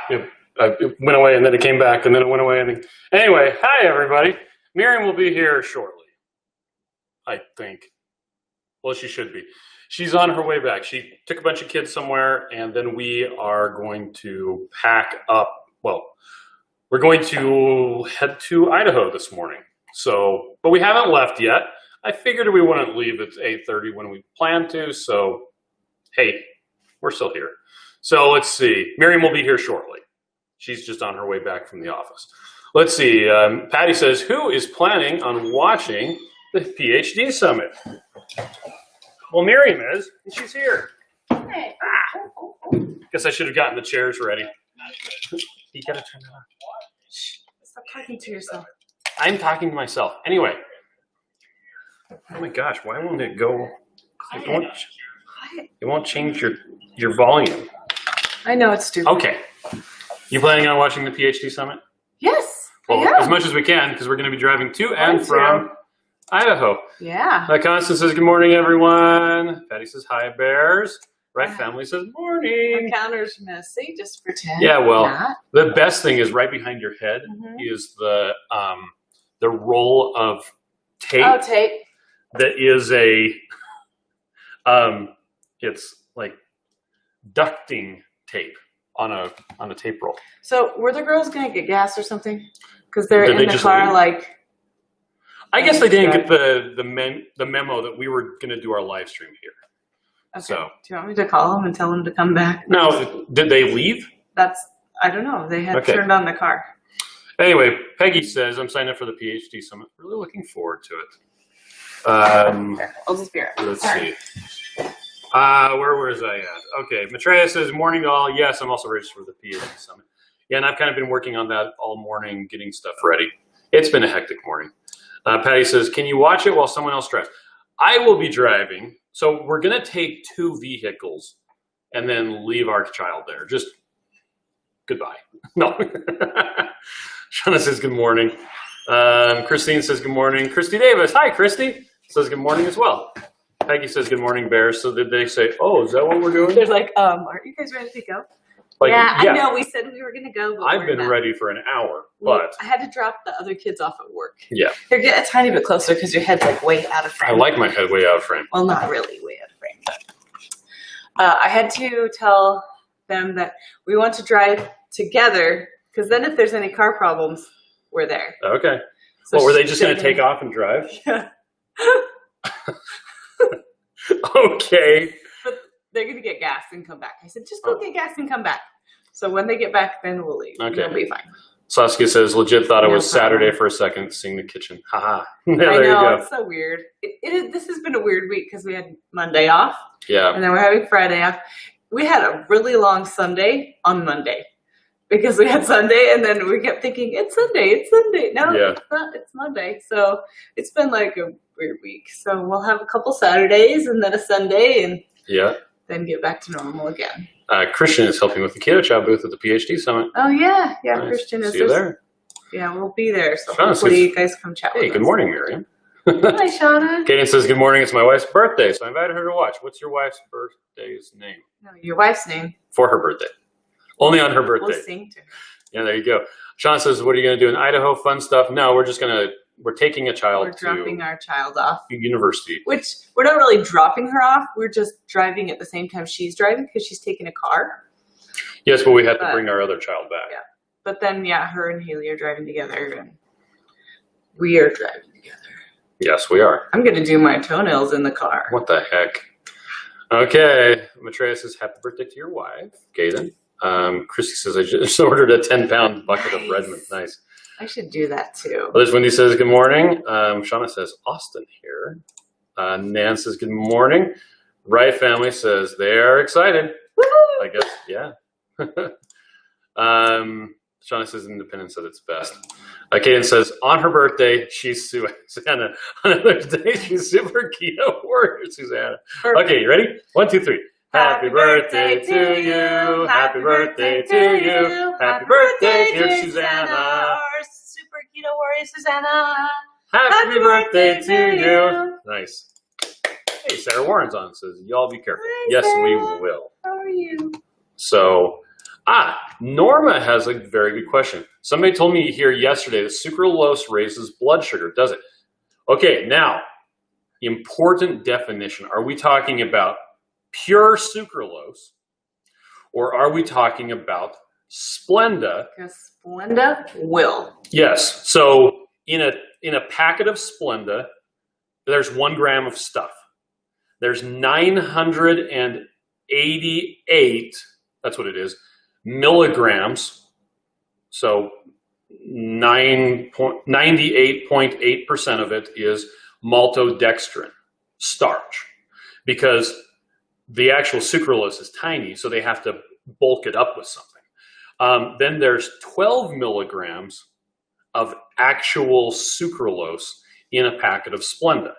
It went away and then it came back and then it went away. Anyway, hi everybody. Miriam will be here shortly, I think. Well, she should be. She's on her way back. She took a bunch of kids somewhere and then we are going to pack up. Well, we're going to head to Idaho this morning. So, but we haven't left yet. I figured we wouldn't leave at 8:30 when we planned to. So, hey, we're still here. So let's see. Miriam will be here shortly. She's just on her way back from the office. Let's see. Patty says, who is planning on watching the PhD Summit? Well, Miriam is, and she's here. Hey. Guess I should have gotten the chairs ready. You gotta turn it on. Stop talking to yourself. I'm talking to myself. Anyway. Oh my gosh, why won't it go? It won't change your volume. I know it's stupid. Okay. You planning on watching the PhD Summit? Yes. Well, as much as we can, because we're going to be driving to and from Idaho. Yeah. Constance says, good morning, everyone. Patty says, hi, bears. Right family says, morning. The counter's messy, just pretend. Yeah, well, the best thing is right behind your head is the roll of tape. Oh, tape. That is it's like ducting tape on a tape roll. So were the girls going to get gas or something? Because they're in the car like... I guess they didn't get the memo that we were going to do our live stream here. Okay. So, do you want me to call them and tell them to come back? No, did they leave? I don't know. They had turned on the car. Anyway, Peggy says, I'm signed up for the PhD Summit. Really looking forward to it. I'll just be right back. Let's see. Where was I at? Okay, Maitreya says, morning to all. Yes, I'm also registered for the PhD Summit. Yeah, and I've kind of been working on that all morning, getting stuff ready. It's been a hectic morning. Patty says, can you watch it while someone else drives? I will be driving. So we're going to take 2 vehicles and then leave our child there. Just goodbye. No. Shauna says, good morning. Christine says, good morning. Christy Davis. Hi, Christy. Says, good morning as well. Peggy says, good morning, Bears. So did they say, oh, is that what we're doing? They're like, aren't you guys ready to go? Like, yeah, I know. We said we were going to go. But I've been ready for an hour, but I had to drop the other kids off at work. Yeah. Here, get a tiny bit closer because your head's like way out of frame. I like my head way out of frame. Well, not really way out of frame. But, I had to tell them that we want to drive together because then if there's any car problems, we're there. Okay. So well, were they just going to take off and drive? Yeah. Okay. But they're going to get gas and come back. I said, just go get gas and come back. So when they get back, then we'll leave. Okay. It'll be fine. Saskia says, legit thought it was Saturday for a second, seeing the kitchen. Haha. There you go. It's so weird. This has been a weird week because we had Monday off. Yeah. And then we're having Friday off. We had a really long Sunday on Monday because we had Sunday and then we kept thinking, it's Sunday, it's Sunday. No, it's not. It's Monday. So it's been like a weird week. So we'll have a couple Saturdays and then a Sunday and then get back to normal again. Christian is helping with the Keto Chow booth at the PhD Summit. Oh, yeah. Yeah, nice. Christian is See you there. Yeah, we'll be there. So hopefully you guys come chat with us. Hey, good morning, Miriam. Hi, Shauna. Kaden says, good morning. It's my wife's birthday, so I invited her to watch. What's your wife's birthday's name? No, your wife's name. For her birthday. Only on her birthday. We'll sing to her. Yeah, there you go. Sean says, what are you going to do in Idaho? Fun stuff? No, we're just going to, we're taking a child We're dropping our child off. University. Which, we're not really dropping her off. We're just driving at the same time she's driving because she's taking a car. Yes, but we had to bring our other child back. Yeah. But then, her and Haley are driving together and we are driving together. Yes, we are. I'm going to do my toenails in the car. What the heck? Okay. Maitreya says, happy birthday to your wife, Gaden. Christy says, I just ordered a 10-pound bucket of Redmond. Nice. I should do that too. Liz Wendy says, good morning. Shauna says, Austin here. Nan says, good morning. Wright family says, they are excited. Woo! I guess, yeah. Shauna says, Independence said it's best. Kaden says, on her birthday, she's Susanna. On another day, she's super keto warrior, Susanna. Perfect. Okay, you ready? 1, 2, 3. Happy birthday to you. Happy birthday to you. Happy birthday, dear Susanna. Our super keto warrior, Susanna. Happy birthday to you. Nice. Hey, Sarah Warren's on. Says, y'all be careful. Hi, yes, Sarah. we will. How are you? So, Norma has a very good question. Somebody told me here yesterday that sucralose raises blood sugar. Does it? Okay, now, important definition. Are we talking about pure sucralose, or are we talking about Splenda? Because Splenda will. Yes. So in a packet of Splenda, there's 1 gram of stuff. There's 988, that's what it is, milligrams. So 98.8% of it is maltodextrin, starch, because the actual sucralose is tiny, so they have to bulk it up with something. Then there's 12 milligrams of actual sucralose in a packet of Splenda.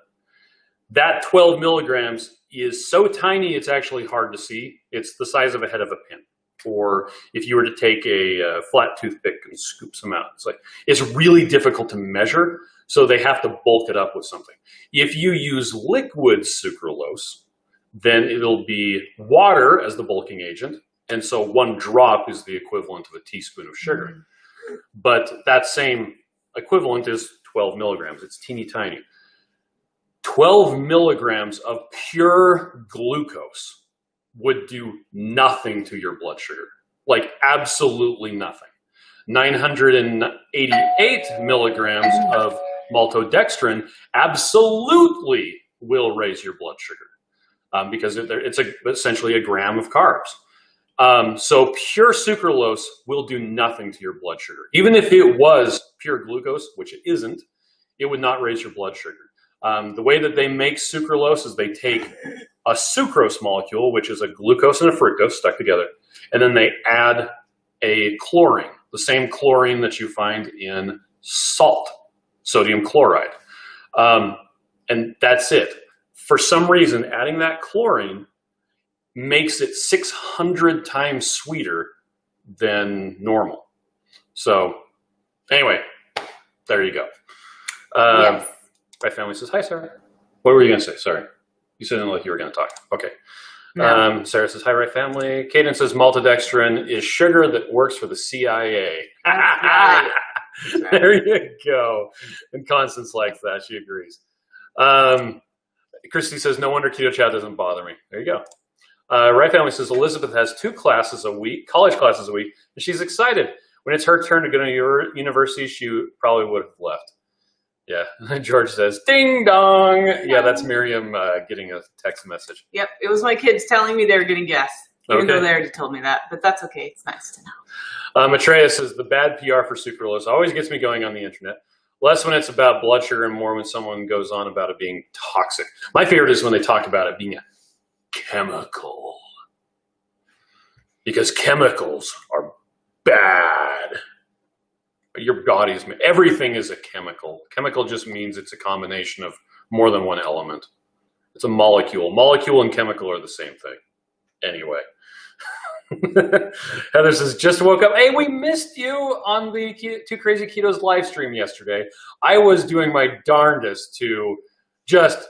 That 12 milligrams is so tiny it's actually hard to see. It's the size of a head of a pin. Or if you were to take a flat toothpick and scoop some out, it's really difficult to measure, so they have to bulk it up with something. If you use liquid sucralose, then it'll be water as the bulking agent, and so 1 drop is the equivalent of a teaspoon of sugar. But that same equivalent is 12 milligrams. It's teeny tiny. 12 milligrams of pure glucose would do nothing to your blood sugar, like absolutely nothing. 988 milligrams of maltodextrin absolutely will raise your blood sugar because it's essentially a gram of carbs. So pure sucralose will do nothing to your blood sugar. Even if it was pure glucose, which it isn't, it would not raise your blood sugar. The way that they make sucralose is they take a sucrose molecule, which is a glucose and a fructose stuck together, and then they add a chlorine, the same chlorine that you find in salt, sodium chloride. And that's it. For some reason, adding that chlorine makes it 600 times sweeter than normal. So anyway, there you go. Yes. My family says, hi, Sarah. What were you going to say? Sorry. You said it like you were going to talk. Okay. No. Sarah says, hi, right family. Kaden says maltodextrin is sugar that works for the CIA. Right. There you go. And Constance likes that. She agrees. Christy says, no wonder Keto Chow doesn't bother me. There you go. Right family says, Elizabeth has 2 classes a week, college classes a week, and she's excited. When it's her turn to go to your university, she probably would have left. Yeah. George says, ding dong. Yeah, that's Miriam getting a text message. Yep, it was my kids telling me they were getting gas. Even Okay. though they already told me that, but that's okay. It's nice to know. Maitreya says, the bad PR for sucralose always gets me going on the internet. Less when it's about blood sugar and more when someone goes on about it being toxic. My favorite is when they talk about it being a chemical. Because chemicals are bad. Your body's, everything is a chemical. Chemical just means it's a combination of more than one element. It's a molecule. Molecule and chemical are the same thing. Anyway. Heather says, just woke up. Hey, we missed you on the Two Crazy Ketos live stream yesterday. I was doing my darndest to just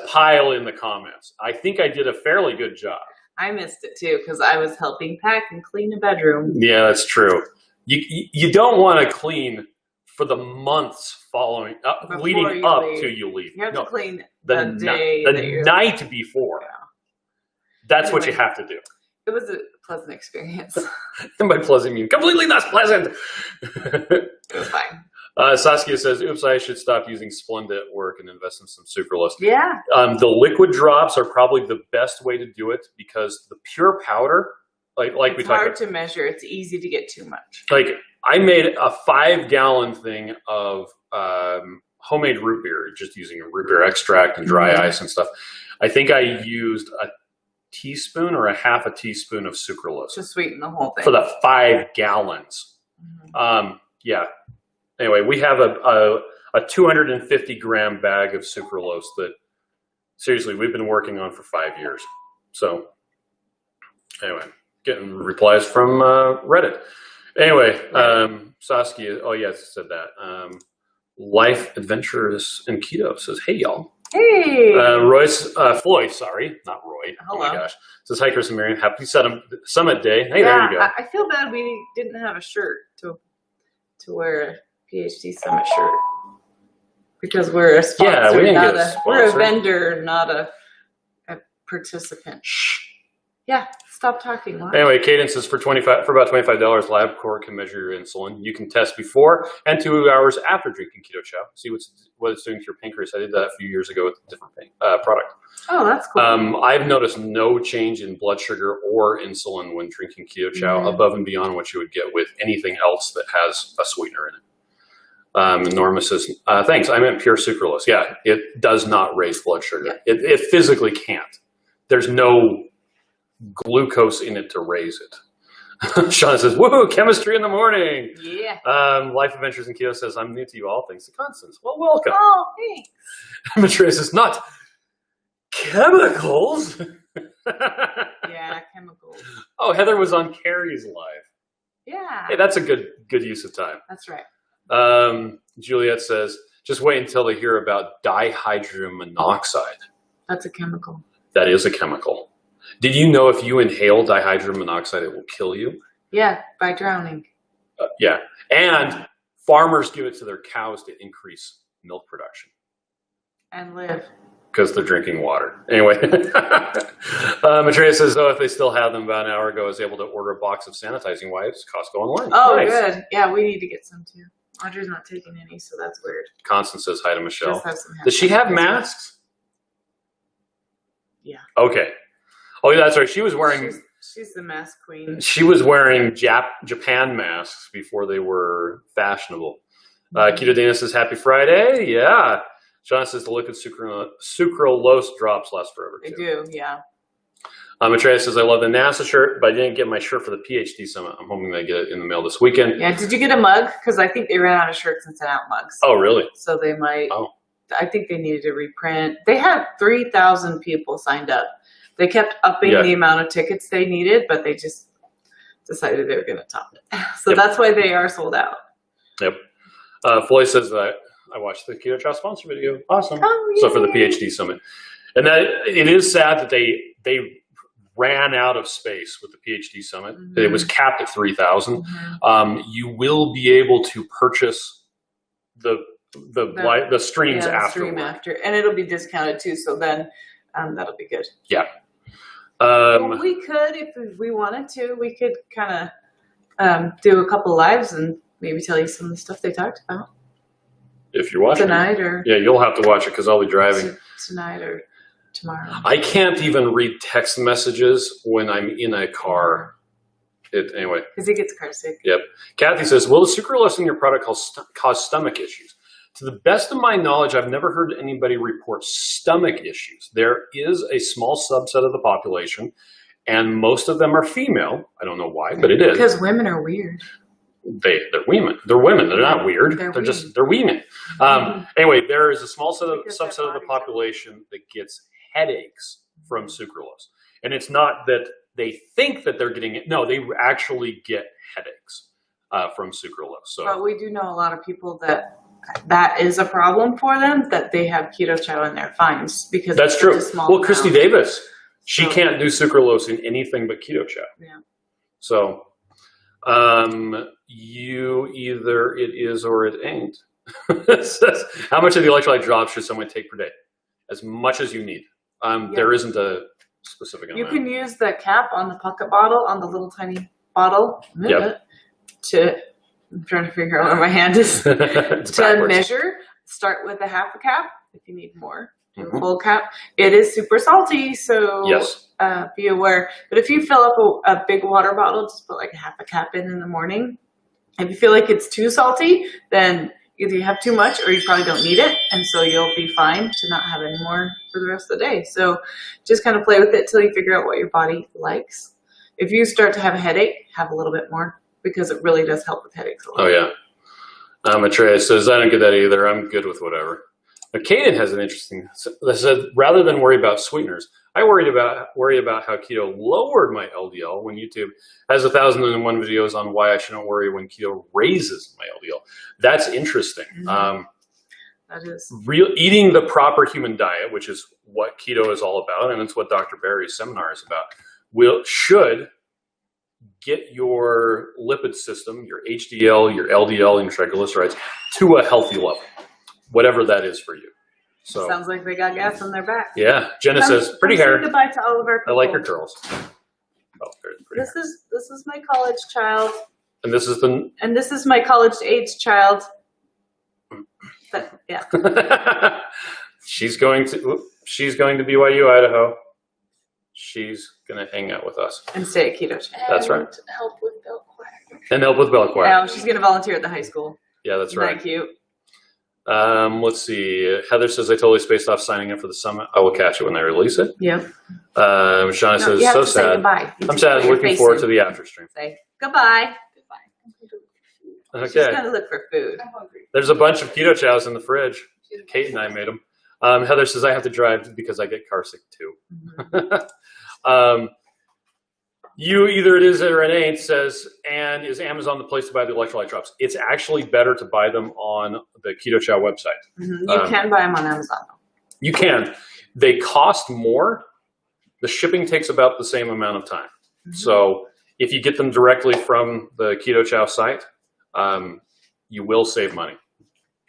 pile in the comments. I think I did a fairly good job. I missed it too because I was helping pack and clean a bedroom. Yeah, that's true. You don't want to clean for the months following, leading up to you leave. You have to clean the day the night before. Yeah. That's what you have to do. It was a pleasant experience. And by pleasant, I mean completely not pleasant. It was fine. Saskia says, oops, I should stop using Splenda at work and invest in some sucralose. Yeah. The liquid drops are probably the best way to do it because the pure powder, like we talked about. It's hard to measure. It's easy to get too much. Like I made a 5-gallon thing of homemade root beer, just using a root beer extract and dry ice and stuff. I think I used a teaspoon or a half a teaspoon of sucralose To sweeten the whole thing. for the 5 gallons. Yeah. Anyway, we have a 250-gram bag of sucralose that, seriously, we've been working on for 5 years. So, anyway, getting replies from Reddit. Anyway, Saskia, oh yes, said that. Life Adventures in Keto says, hey y'all. Hey. Floyd, sorry, not Roy. Hello. Oh my gosh. Says, hi, Chris and Miriam. Happy Summit Day. Hey, there you go. I feel bad we didn't have a shirt to wear a PhD Summit shirt because we're a sponsor. Yeah, we didn't get a sponsor. We're a vendor, not a participant. Shh. Yeah, stop talking. Why? Anyway, Cadence is for about $25. LabCorp can measure your insulin. You can test before and 2 hours after drinking Keto Chow. See what it's doing to your pancreas. I did that a few years ago with a different product. Oh, that's cool. I've noticed no change in blood sugar or insulin when drinking Keto Chow above and beyond what you would get with anything else that has a sweetener in it. Norma says, thanks, I meant pure sucralose. Yeah, it does not raise blood sugar. Yeah. It physically can't. There's no glucose in it to raise it. Sean says, woohoo, chemistry in the morning. Yeah. Life Adventures in Keto says, I'm new to you all, thanks to Constance. Well, welcome. Oh, thanks. Matrea says, not chemicals. Yeah, chemicals. Oh, Heather was on Carrie's live. Yeah. Hey, that's a good use of time. That's right. Juliet says, just wait until they hear about dihydrogen monoxide. That's a chemical. That is a chemical. Did you know if you inhale dihydrogen monoxide, it will kill you? Yeah, by drowning. Yeah. And farmers give it to their cows to increase milk production. And live. Because they're drinking water. Anyway. Matrea says, if they still have them, about an hour ago, I was able to order a box of sanitizing wipes, Costco online. Oh, nice. Good. Yeah, we need to get some too. Audrey's not taking any, so that's weird. Constance says hi to Michelle. Does she have masks? Yeah. Okay. Oh, yeah, that's right. She was wearing... She's the mask queen. She was wearing Japan masks before they were fashionable. Keto Dana says, happy Friday. Yeah. John says, the liquid sucralose drops last forever, too. They do, yeah. Matrea says, I love the NASA shirt, but I didn't get my shirt for the PhD Summit. I'm hoping they get it in the mail this weekend. Yeah, did you get a mug? Because I think they ran out of shirts and sent out mugs. Oh, really? So they might... Oh. I think they needed to reprint. They had 3,000 people signed up. They kept upping the amount of tickets they needed, but they just decided they were going to top it. So that's why they are sold out. Yep. Floyd says that I watched the Keto Chow sponsor video. Awesome. Oh, so for the PhD Summit. And that it is sad that they ran out of space with the PhD Summit. Mm-hmm. It was capped at 3,000. Mm-hmm. You will be able to purchase the streams afterward. Stream after. And it'll be discounted too. So then that'll be good. Yeah. Well, we could, if we wanted to, we could kind of do a couple lives and maybe tell you some of the stuff they talked about. If you're watching tonight, or you'll have to watch it because I'll be driving tonight or tomorrow. I can't even read text messages when I'm in a car. Anyway, because he gets car sick. Yep. Kathy says, will the sucralose in your product cause stomach issues? To the best of my knowledge, I've never heard anybody report stomach issues. There is a small subset of the population, and most of them are female. I don't know why, but it is. Because women are weird. They're women. They're women. They're not weird. They're women. Anyway, there is a small subset of the population that gets headaches from sucralose. And it's not that they think that they're getting it. No, they actually get headaches from sucralose. So, but we do know a lot of people that is a problem for them, that they have Keto Chow in their fines because that's true. Well, Christy amount. Davis, she can't do sucralose in anything but Keto Chow. Yeah. So, you either it is or it ain't. How much of the electrolyte drops should someone take per day? As much as you need. There isn't a specific amount. You can use the cap on the pocket bottle, on the little tiny bottle, I'm trying to figure out where my hand is, to measure. Start with a half a cap if you need more. Do a full cap. It is super salty, so be aware. But if you fill up a big water bottle, just put like a half a cap in the morning. If you feel like it's too salty, then either you have too much or you probably don't need it, and so you'll be fine to not have any more for the rest of the day. So just kind of play with it till you figure out what your body likes. If you start to have a headache, have a little bit more, because it really does help with headaches a lot. Oh, yeah. Matrea says, I don't get that either. I'm good with whatever. But Kaden has an interesting, that said, rather than worry about sweeteners, I worry about how keto lowered my LDL when YouTube has 1,001 videos on why I shouldn't worry when keto raises my LDL. That's interesting. That That is eating the proper human diet, which is what keto is all about, and it's what Dr. Berry's seminar is about, should get your lipid system, your HDL, your LDL, and triglycerides to a healthy level, whatever that is for you. So sounds like they got gas on their back. Yeah, Jenna says, pretty hair. Goodbye to all of our people. I like your curls. Oh, this is my college child. And this is my college age child. But, yeah. She's going to BYU, Idaho. She's going to hang out with us. And stay at Keto Chow. That's right. Help with bell choir. And help with bell choir. Yeah, she's going to volunteer at the high school. Yeah, that's right. Thank you. Let's see. Heather says, I totally spaced off signing up for the summit. I will catch it when they release it. Yep. Shauna says, you have so to say sad. goodbye. I'm sad. Looking forward to the after stream. Say goodbye. Okay. She's going to look for food. I'm hungry. There's a bunch of Keto Chows in the fridge. Kate and I made them. Heather says, I have to drive because I get car sick too. Mm-hmm. You either it is or it ain't says, and is Amazon the place to buy the electrolyte drops? It's actually better to buy them on the Keto Chow website. Mm-hmm. You can buy them on Amazon. You can. They cost more. The shipping takes about the same amount of time. Mm-hmm. So if you get them directly from the Keto Chow site, you will save money,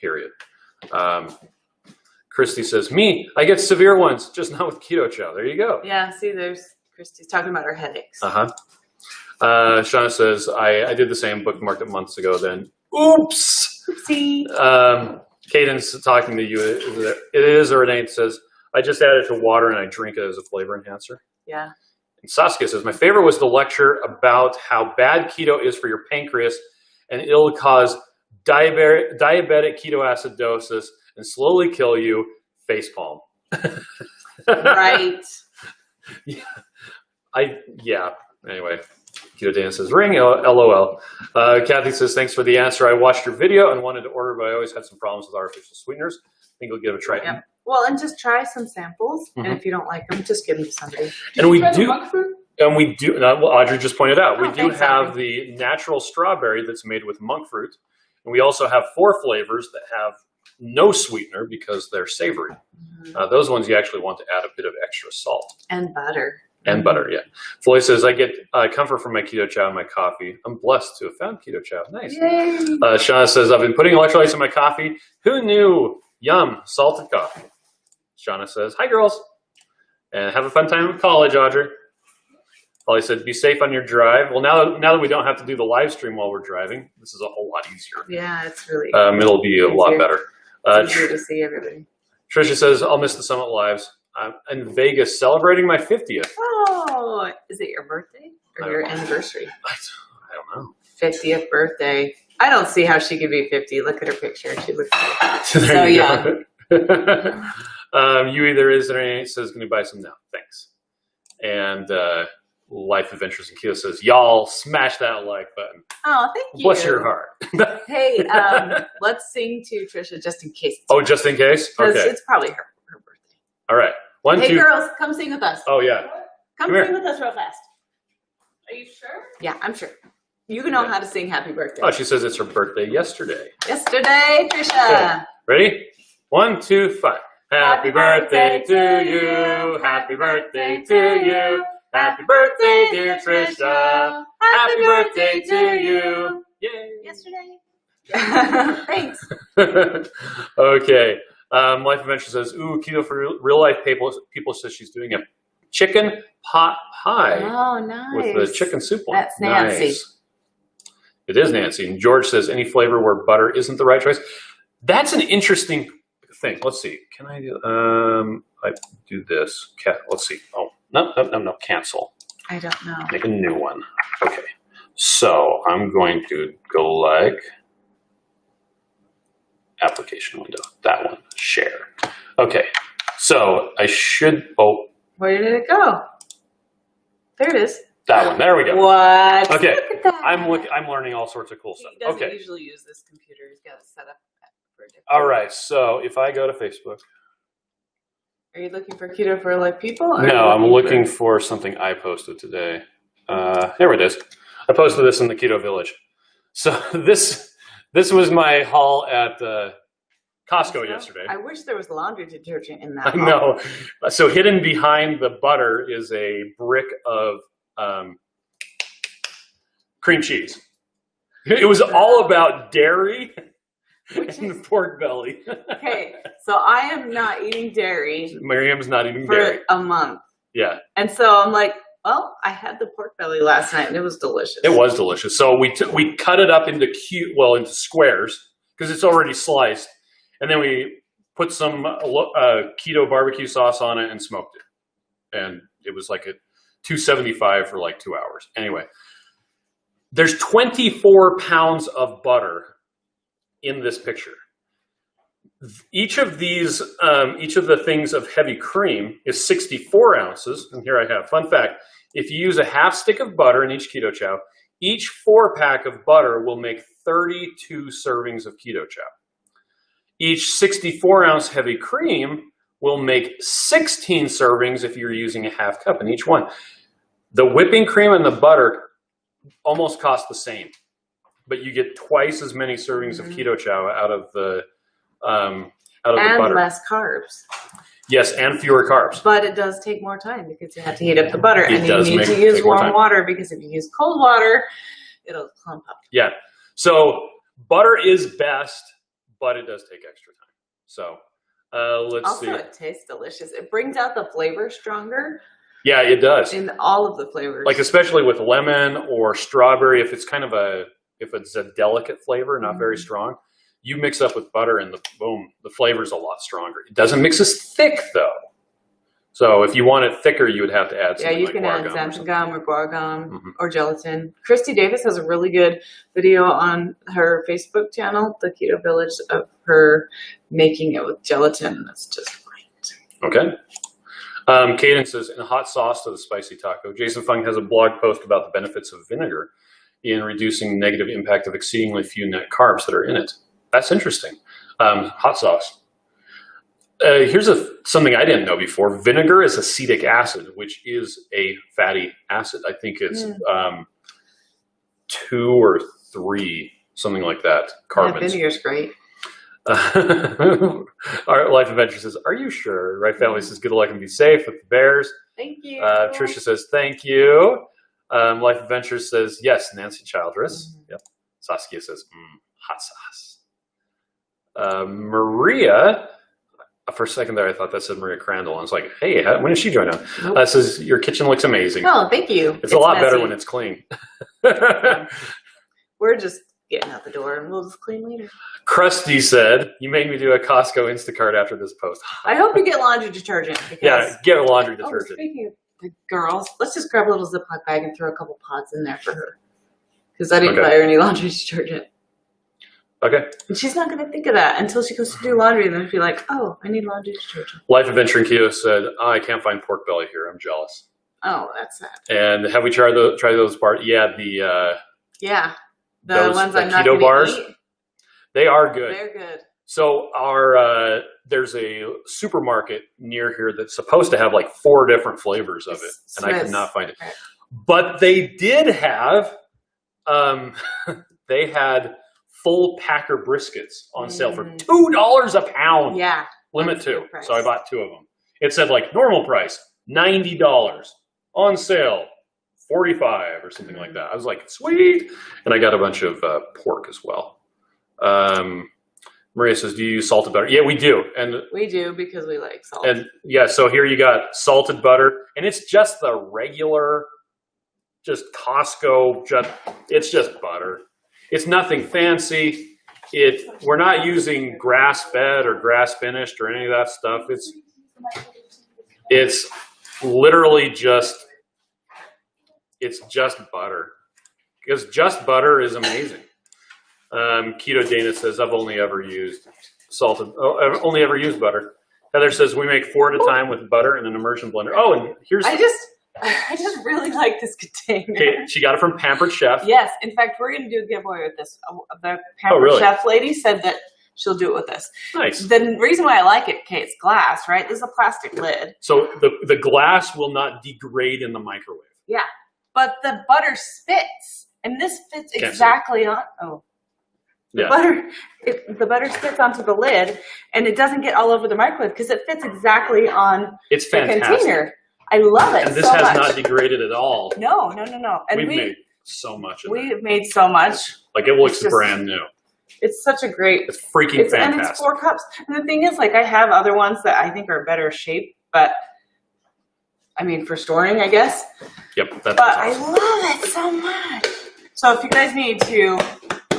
period. Christy says, I get severe ones, just not with Keto Chow. There you go. Yeah, see, there's Christy's talking about her headaches. Shauna says, I did the same, bookmarked it months ago then. Oops. Oopsie. Caden's talking to you. It is or it ain't says, I just add it to water and I drink it as a flavor enhancer. Yeah. And Saskia says, my favorite was the lecture about how bad keto is for your pancreas and it'll cause diabetic ketoacidosis and slowly kill you. Facepalm. Right. Yeah. Anyway, Keto Dan says, ring, LOL. Kathy says, thanks for the answer. I watched your video and wanted to order, but I always had some problems with artificial sweeteners. I think I'll give it a try. Yeah. Well, and just try some samples. Mm-hmm. And if you don't like them, just give them to somebody. And we do. Well, Audrey just pointed out, we do have Audrey. the natural strawberry that's made with monk fruit. And we also have 4 flavors that have no sweetener because they're savory. Mm-hmm. Those ones you actually want to add a bit of extra salt. And butter. And butter, yeah. Floyd says, I get comfort from my Keto Chow and my coffee. I'm blessed to have found Keto Chow. Nice. Yay. Shauna says, I've been putting electrolytes in my coffee. Who knew? Yum, salted coffee. Shauna says, hi, girls. And have a fun time in college, Audrey. Holly said, be safe on your drive. Well, now that we don't have to do the live stream while we're driving, this is a whole lot easier. Yeah, it's really it'll be a lot better. It's easier to see everybody. Tricia says, I'll miss the Summit Lives. I'm in Vegas celebrating my 50th. Oh, is it your birthday or your anniversary? I don't know. 50th birthday. I don't see how she could be 50. Look at her picture. She looks so young. You either is or ain't says, can you buy some now? Thanks. And Life Adventures in Keto says, y'all smash that like button. Oh, thank you. Bless your heart. Hey, let's sing to Trisha just in case. Just in case? Okay. It's probably her birthday. All right. Hey, girls, come sing with us. Oh, yeah. Come sing with us real fast. Are you sure? Yeah, I'm sure. You know how to sing happy birthday. Oh, she says it's her birthday yesterday. Yesterday, Trisha. Okay. Ready? 1, 2, 5. Happy birthday to you. Happy birthday to you. Happy birthday, dear Trisha. Happy birthday to you. Yay. Yesterday. Thanks. Okay. Life Adventure says, ooh, keto for real life people says she's doing a chicken pot pie. Oh, nice. With the chicken soup one. That's Nancy. Nice. It is Nancy. And George says, any flavor where butter isn't the right choice. That's an interesting thing. Let's see. Can I do, I do this. Let's see. Oh, no, cancel. I don't know. Make a new one. Okay. So I'm going to go like application window. That one. Share. Okay. So I should, where did it go? There it is. That one. There we go. What? Okay. Look at that. I'm learning all sorts of cool stuff. He doesn't Okay. usually use this computer. He's got it set up for a different. All right. So if I go to Facebook. Are you looking for keto for like people? Or No, I'm looking for something I posted today. Here it is. I posted this in the Keto Village. So this was my haul at Costco yesterday. I wish there was laundry detergent in that. I know. So hidden behind the butter is a brick of cream cheese. It was all about dairy and the pork belly. Okay, so I am not eating dairy. Miriam's not eating for dairy. a month. Yeah. And so I'm like, well, I had the pork belly last night and it was delicious. It was delicious. So we cut it up into into squares because it's already sliced, and then we put some keto barbecue sauce on it and smoked it, and it was like a 275 for like 2 hours. Anyway, there's 24 pounds of butter in this picture. Each of these, each of the things of heavy cream is 64 ounces. And here I have, fun fact, if you use a half stick of butter in each Keto Chow, each 4-pack of butter will make 32 servings of Keto Chow. Each 64-ounce heavy cream will make 16 servings if you're using a half cup in each one. The whipping cream and the butter almost cost the same, but you get twice as many servings of Keto Chow out of the butter. And less carbs. Yes, and fewer carbs. But it does take more time because you have to heat up the butter. It and does you need to use more warm time. water because if you use cold water, it'll clump up. Yeah. So butter is best, but it does take extra time. So let's see. Also, it tastes delicious. It brings out the flavor stronger. Yeah, it does. In all of the flavors. Like especially with lemon or strawberry, if it's kind of if it's a delicate flavor, not very strong, you mix up with butter and the flavor's a lot stronger. It doesn't mix as thick though. So if you want it thicker, you would have to add something you like can guar add gum xanthan gum or guar gum or gelatin. Christy Davis has a really good video on her Facebook channel, The Keto Village, of her making it with gelatin. That's just great. Okay. Caden says, in a hot sauce to the spicy taco. Jason Fung has a blog post about the benefits of vinegar in reducing negative impact of exceedingly few net carbs that are in it. That's interesting. Hot sauce. Here's something I didn't know before. Vinegar is acetic acid, which is a fatty acid. I think it's 2 or 3, something like that, carbons. Yeah, vinegar's great. Our Life Adventure says, are you sure? Right Family says, good luck and be safe with the bears. Thank you. Trisha says, thank you. Life Adventure says, yes, Nancy Childress. Yep. Saskia says, hot sauce. Maria, for a second there, I thought that said Maria Crandall. I was like, hey, when did she join up? Nope. Says, your kitchen looks amazing. Oh, thank you. It's a lot messy. better when it's clean. We're just getting out the door and we'll just clean later. Krusty said, you made me do a Costco Instacart after this post. I hope you get laundry detergent. Because, Yeah, get a laundry oh, detergent. speaking of the girls, let's just grab a little Ziploc bag and throw a couple pods in there for her. Because I didn't buy her any laundry detergent. Okay. And she's not going to think of that until she goes to do laundry and then she'll be like, oh, I need laundry detergent. Life Adventure and Keto said, I can't find pork belly here. I'm jealous. Oh, that's sad. And have we tried those parts? Yeah, yeah. The those, ones the I'm not keto going bars. to eat. They are good. They're good. So there's a supermarket near here that's supposed to have like 4 different flavors of it, and I could not find it. Right. But they did have, they had full packer briskets on sale for $2 a pound. Yeah. Limit 2. So I bought 2 of them. It said like normal price $90, on sale $45 or something like that. I was like, sweet, and I got a bunch of pork as well. Maria says, do you use salted butter? Yeah, we do. And we do because we like salt. And yeah, so here you got salted butter, and it's just the regular, just Costco, it's just butter. It's nothing fancy. We're not using grass-fed or grass-finished or any of that stuff. It's literally it's just butter. Because just butter is amazing. Keto Dana says, I've only ever used I've only ever used butter. Heather says, we make 4 at a time with butter in an immersion blender. Oh, and here's... I just really like this container. Okay, she got it from Pampered Chef. Yes. In fact, we're going to do a giveaway with this. The Pampered Chef lady said that she'll do it with us. Nice. The reason why I like it, okay, it's glass, right? This is a plastic lid. So the glass will not degrade in the microwave. Yeah. But the butter spits. And this fits exactly on... Oh. The butter, the butter sits onto the lid, and it doesn't get all over the microwave because it fits exactly on the container. I love it. And this has not degraded at all. No. And we've made so much. We've made so much. Like, it looks brand new. It's such a great. It's freaking fantastic. And it's 4 cups. And the thing is, like, I have other ones that I think are better shape, but I mean, for storing, I guess. Yep. But awesome. I love it so much. So if you guys need to,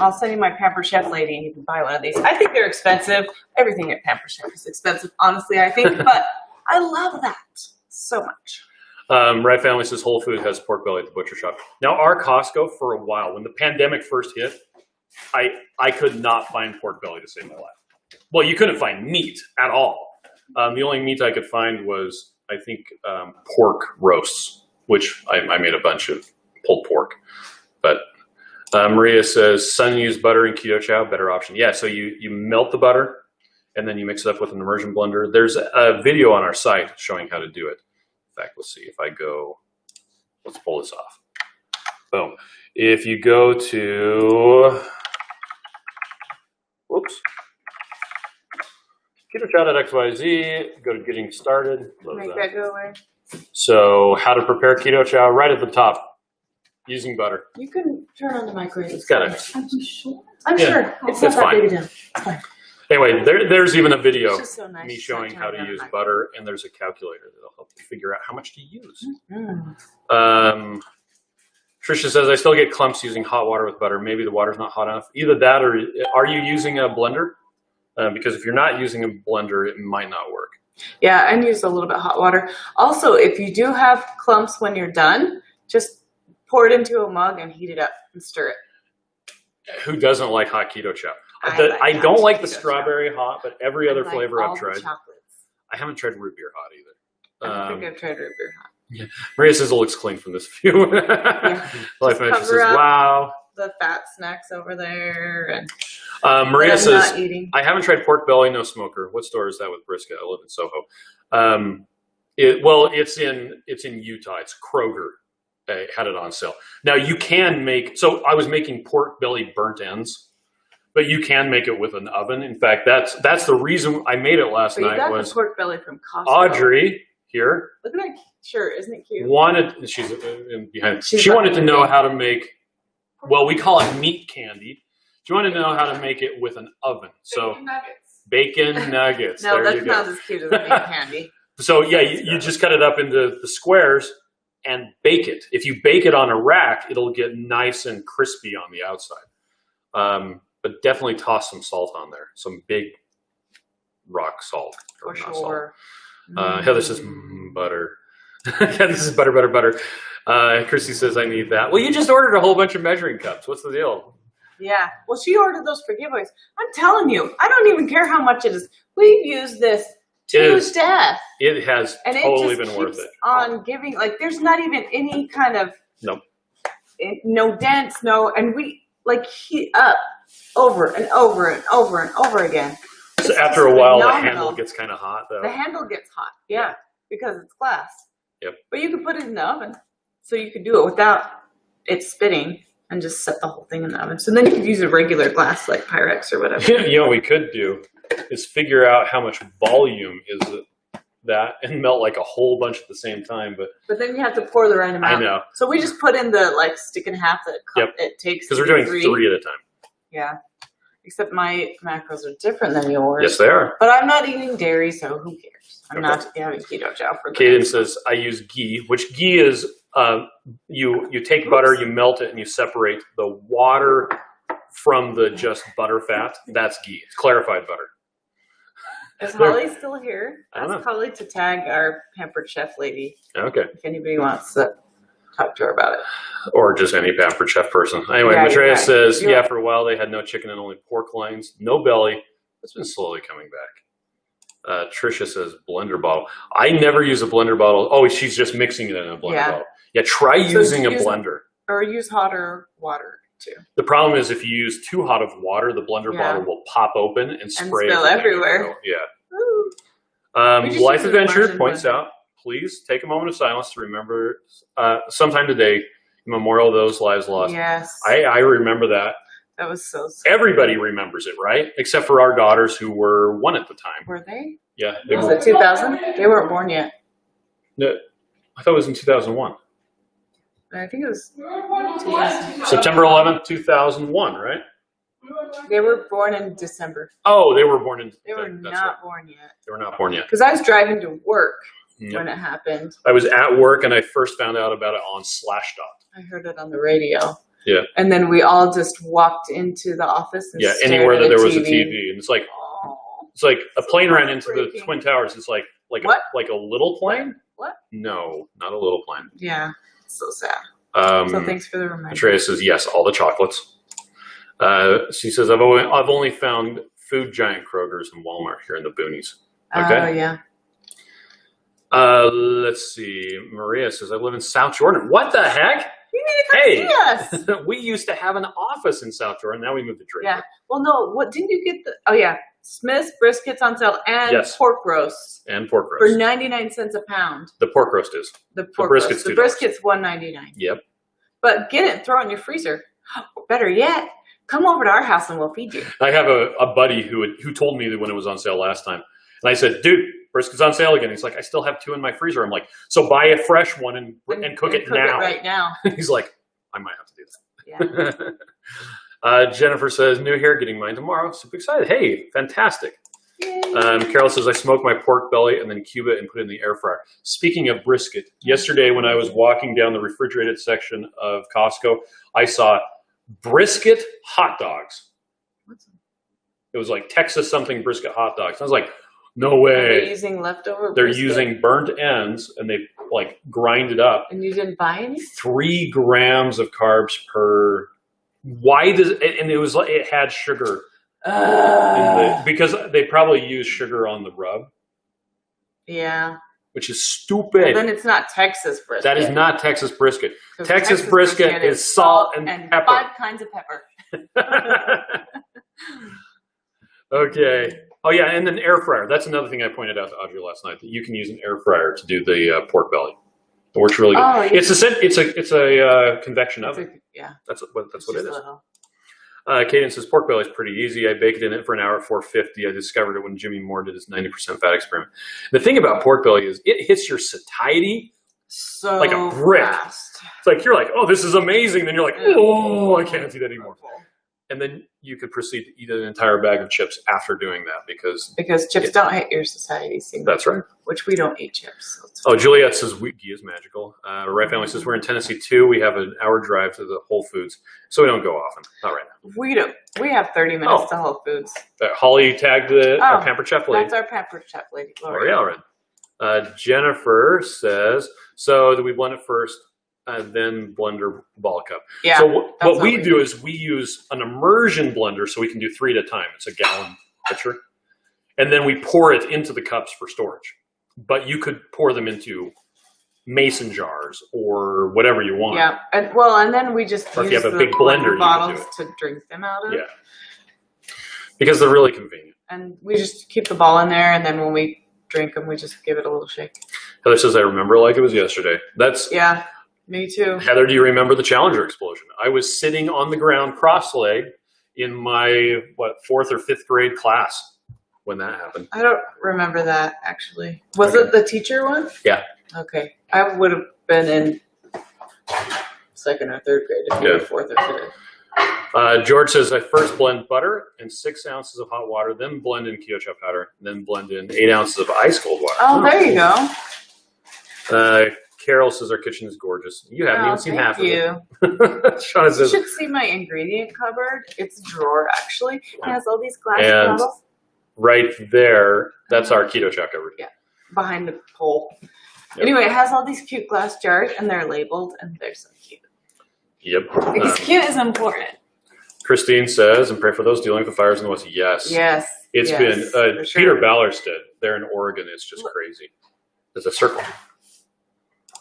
I'll send you my Pamper Chef lady, and you can buy one of these. I think they're expensive. Everything at Pamper Chef is expensive, honestly, I think. But I love that so much. Right Family says Whole Food has pork belly at the butcher shop. Now, our Costco, for a while, when the pandemic first hit, I could not find pork belly to save my life. Well, you couldn't find meat at all. The only meat I could find was, I think, pork roasts, which I made a bunch of pulled pork. But Maria says, son used butter in Keto Chow, better option. Yeah, so you melt the butter, and then you mix it up with an immersion blender. There's a video on our site showing how to do it. In fact, let's see if I go, let's pull this off. Boom. If you go to, whoops, KetoChow.xyz, go to getting started. Make that go away. So how to prepare Keto Chow, right at the top, using butter. You can turn on the microwave. It's got it. I'm sure. It's not that big a deal. It's fine. Anyway, there's even a video so nice me showing how to use butter, and there's a calculator that'll help you figure out how much to use. Mm-hmm. Trisha says, I still get clumps using hot water with butter. Maybe the water's not hot enough. Either that, or are you using a blender? Because if you're not using a blender, it might not work. Yeah, and use a little bit of hot water. Also, if you do have clumps when you're done, just pour it into a mug and heat it up and stir it. Who doesn't like hot Keto Chow? I don't like the strawberry hot, but every other flavor I've tried. I haven't tried root beer hot either. I don't think I've tried root beer hot. Yeah. Maria says it looks clean from this view. Yeah. Life Magic says, wow. The fat snacks over there. And Maria says, I haven't tried pork belly, no smoker. What store is that with brisket? I live in Soho. It's in Utah. It's Kroger. They had it on sale. Now you can make, so I was making pork belly burnt ends. But you can make it with an oven. In fact, that's the reason I made it last night. You got the pork belly from Costco. Audrey here. Look at that shirt, isn't it cute? She's behind. She wanted to know how to make. Well, we call it meat candy. She wanted to know how to make it with an oven. So bacon nuggets. No, that's not as cute as meat candy. So yeah, you just cut it up into the squares and bake it. If you bake it on a rack, it'll get nice and crispy on the outside. But definitely toss some salt on there. Some big rock salt. For sure. Heather says, butter. Yeah, this is butter. Chrissy says, I need that. Well, you just ordered a whole bunch of measuring cups. What's the deal? Yeah. Well, she ordered those for giveaways. I'm telling you, I don't even care how much it is. We've used this to death. It has totally been worth it. On giving, like, there's not even any kind of... Nope. No dents, and we, like, heat up over and over and over and over again. So after a while, the handle gets kind of hot, though. The handle gets hot, yeah, because it's glass. Yep. But you can put it in the oven, so you could do it without it spitting and just set the whole thing in the oven. So then you could use a regular glass like Pyrex or whatever. You know what we could do is figure out how much volume is that and melt like a whole bunch at the same time. But then you have to pour the right amount. I know. So we just put in the stick and a half that it takes. Because we're doing 3 at a time. Yeah. Except my macros are different than yours. Yes, they are. But I'm not eating dairy, so who cares? I'm not having Keto Chow for that. Kaden says, I use ghee, which ghee is you take butter, you melt it, and you separate the water from the just butter fat. That's ghee. It's clarified butter. Is Holly still here? Ask Holly to tag our Pampered Chef lady. Okay. If anybody wants to talk to her about it. Or just any Pampered Chef person. Anyway, Matreya says, for a while they had no chicken and only pork lines, no belly. It's been slowly coming back. Trisha says blender bottle. I never use a blender bottle. Oh, she's just mixing it in a blender bottle. Yeah, try using a blender. Or use hotter water too. The problem is if you use too hot of water, the blender bottle will pop open and spray everywhere. Yeah. Life Adventure points out, please take a moment of silence to remember sometime today, memorial those lives lost. Yes. I remember that. That was so scary. Everybody remembers it, right? Except for our daughters who were 1 at the time. Were they? Yeah. Was it 2000? They weren't born yet. No, I thought it was in 2001. I think it was 2000. September 11th, 2001, right? They were born in December. Oh, they were born in... They were not born yet. They were not born yet. Because I was driving to work when it happened. I was at work and I first found out about it on Slashdot. I heard it on the radio. Yeah. And then we all just walked into the office and stared anywhere at that there a was a TV. TV. And it's like a plane ran into the Twin Towers. It's like a little plane? What? No, not a little plane. Yeah. So sad. So thanks for the reminder. Atreya says, yes, all the chocolates. She says, I've only found food giant Kroger's and Walmart here in the boonies. Okay. Oh, yeah. Let's see. Maria says, I live in South Jordan. What the heck? You need to come see us. We used to have an office in South Jordan. Now we moved to Draper. Yeah. Well, no. What didn't you get? Oh, yeah. Smith's briskets on sale and pork roasts. And pork roast. For 99 cents a pound. The pork roast is. The briskets. The brisket's $1.99. Yep. But get it and throw it in your freezer. Better yet, come over to our house and we'll feed you. I have a buddy who told me that when it was on sale last time. And I said, dude, brisket's on sale again. He's like, I still have 2 in my freezer. I'm like, so buy a fresh one and cook it now. It right now. He's like, I might have to do that. Yeah. Jennifer says, new here, getting mine tomorrow. Super excited. Hey, fantastic. Carol says, I smoke my pork belly and then cube it and put it in the air fryer. Speaking of brisket, yesterday when I was walking down the refrigerated section of Costco, I saw brisket hot dogs. It was like Texas something brisket hot dogs. I was like, no way. They're using leftover They're brisket? using burnt ends and they like grind it up. And you didn't buy any? 3 grams of carbs per. Why does it? And it was like it had sugar. Because they probably use sugar on the rub. Yeah. Which is stupid. Well, then it's not Texas brisket. That is not Texas brisket. Texas brisket is salt and pepper. 5 kinds of pepper. Okay. Oh yeah, and then air fryer. That's another thing I pointed out to Audrey last night, that you can use an air fryer to do the pork belly. It works really good. Oh, yeah. It's a convection oven. Yeah. That's what it is. Kaden says, pork belly is pretty easy. I baked it in it for an hour at 450. I discovered it when Jimmy Moore did his 90% fat experiment. The thing about pork belly is it hits your satiety like a brick. Fast. It's like, you're like, oh, this is amazing. Then you're like, oh, I can't do that anymore. And then you could proceed to eat an entire bag of chips after doing that because chips don't hit your satiety. That's right. Which we don't eat chips. So Juliet says ghee is magical. Right Family says we're in Tennessee too. We have an hour drive to the Whole Foods, so we don't go often. Not right now. We don't. We have 30 minutes to Whole Foods. Holly tagged our Pampered Chef lady. That's our Pampered Chef lady, L'Oreal. Jennifer says, so do we blend it first? Then blender ball cup. Yeah. So what we do is we use an immersion blender so we can do 3 at a time. It's a gallon pitcher. And then we pour it into the cups for storage. But you could pour them into mason jars or whatever you want. Yeah. And then we just use if you have a the big blender bottles to drink them out of. Yeah. Because they're really convenient. And we just keep the ball in there, and then when we drink them, we just give it a little shake. Heather says, I remember like it was yesterday. Yeah. Me too. Heather, do you remember the Challenger explosion? I was sitting on the ground cross-legged in my, 4th or 5th grade class when that happened. I don't remember that, actually. Was it the teacher one? Yeah. Okay. I would have been in 2nd or 3rd grade if you were 4th or 5th. George says, I first blend butter and 6 ounces of hot water, then blend in Keto Chow powder, then blend in 8 ounces of ice cold water. Oh, there you go. Carol says our kitchen is gorgeous. You haven't even seen half of it. Shauna says, you should see my ingredient cupboard. It's a drawer, actually. It has all these glass bottles. Right there, that's our Keto Chow cupboard. Yeah, behind the pole. Yep. Anyway, it has all these cute glass jars, and they're labeled, and they're so cute. Yep. Because cute is important. Christine says, and pray for those dealing with the fires in the West. Yes. Yes. It's been, Peter Ballerstedt there in Oregon is just crazy. There's a circle.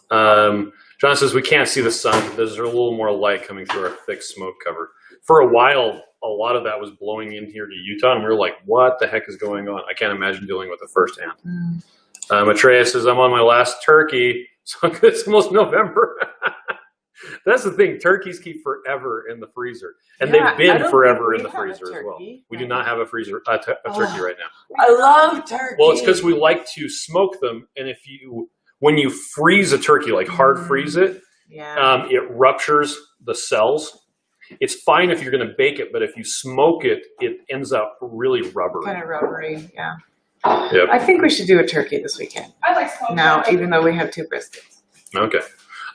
John says, we can't see the sun. There's a little more light coming through our thick smoke cover. For a while, a lot of that was blowing in here to Utah, and we were like, what the heck is going on? I can't imagine dealing with it firsthand. Atreya says, I'm on my last turkey, so it's almost November. That's the thing. Turkeys keep forever in the freezer, and Yeah, they've I been don't forever think in we the have a freezer as well. turkey. We do not have a freezer a turkey right now. I love turkey. Well, it's because we like to smoke them, and when you freeze a turkey, like hard freeze it, it ruptures the cells. It's fine if you're going to bake it, but if you smoke it, it ends up really rubbery. Kind of rubbery, yeah. Yep. I think we should do a turkey this weekend. I like smoking. Now, even though we have 2 briskets. Okay.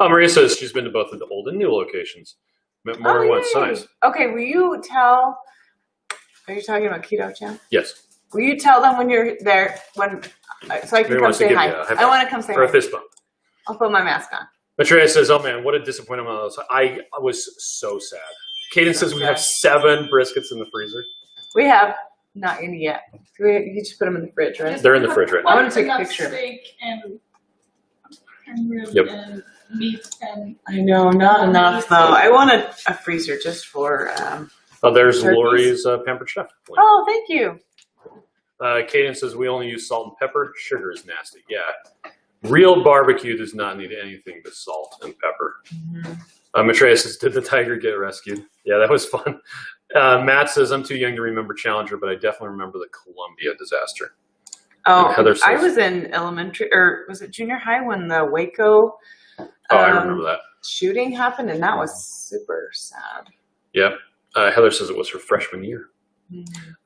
Maria says she's been to both of the old and new locations. More than once. Nice. Okay, will you tell? Are you talking about Keto Chow? Yes. Will you tell them when you're there? So I can come say hi. I want to come say hi. Or a fist bump. I'll put my mask on. Matreya says, "Oh man, what a disappointment on those. I was so sad." Kaden says we have 7 briskets in the freezer. We have not any yet. You just put them in the fridge, right? They're in the fridge right now. I want to take a picture. Steak and rib Yep. and meat and. I know, not enough though. I want a freezer just for. There's turkeys. Lori's pampered chef. Oh, thank you. Kaden says we only use salt and pepper. Sugar is nasty. Yeah. Real barbecue does not need anything but salt and pepper. Matreya says, did the tiger get rescued? Yeah, that was fun. Matt says, I'm too young to remember Challenger, but I definitely remember the Columbia disaster. Oh, Heather says, I was in elementary, or was it junior high when the Waco I remember that. shooting happened, and that was super sad. Yep. Heather says it was her freshman year.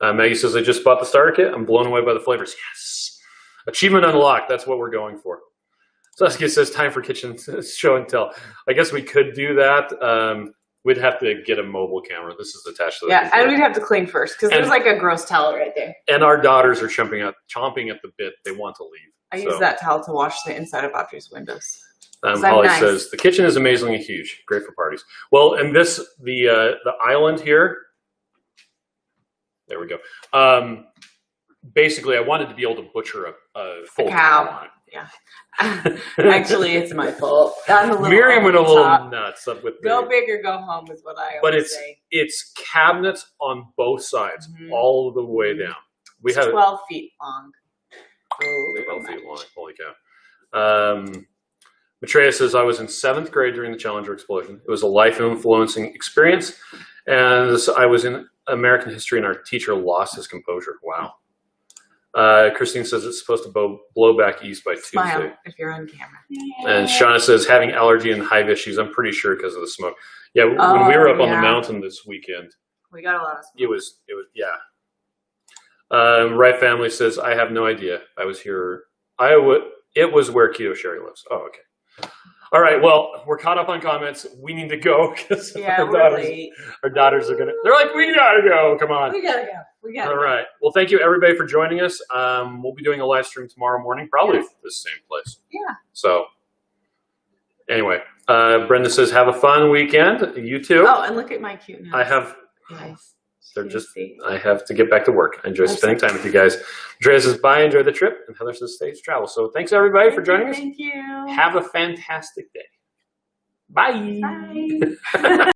Maggie says, I just bought the starter kit. I'm blown away by the flavors. Yes. Achievement unlocked. That's what we're going for. Saskia says, time for kitchen show and tell. I guess we could do that. We'd have to get a mobile camera. This is attached to the computer. And we'd have to clean first, because there's like a gross towel right there. And our daughters are chomping at the bit. They want to leave. I use that towel to wash the inside of Audrey's windows. Holly says, the kitchen is amazingly huge. Great for parties. Well, and the island here, there we go. Basically, I wanted to be able to butcher a full cow on it. Yeah. Actually, it's my fault. Miriam went a little nuts up with go big or go home is what I always say. It's cabinets on both sides, all the way down. We have 12 feet long. 12 feet long. Holy cow. Matreya says, I was in 7th grade during the Challenger explosion. It was a life-influencing experience. And I was in American history, and our teacher lost his composure. Wow. Christine says it's supposed to blow back east by Tuesday. Smile if you're on camera. And Shauna says having allergy and hive issues. I'm pretty sure because of the smoke. Yeah, when we were up on the mountain this weekend, we got a lot of smoke. It was Right Family says I have no idea. I was here. It was where Keto Sherry lives. Oh, okay. All right. Well, we're caught up on comments. We need to go because our daughters are gonna. They're like, we gotta go. Come on. We gotta go. All right. Well, thank you everybody for joining us. We'll be doing a live stream tomorrow morning, probably at the same place. Yeah. So, anyway, Brenda says, have a fun weekend. You too. Oh, and look at my cuteness. I have. Nice. I have to get back to work. I enjoy spending time with you guys. Andrea says, bye, enjoy the trip. And Heather says, safe travel. So thanks everybody for joining us. Thank you. Have a fantastic day. Bye. Bye.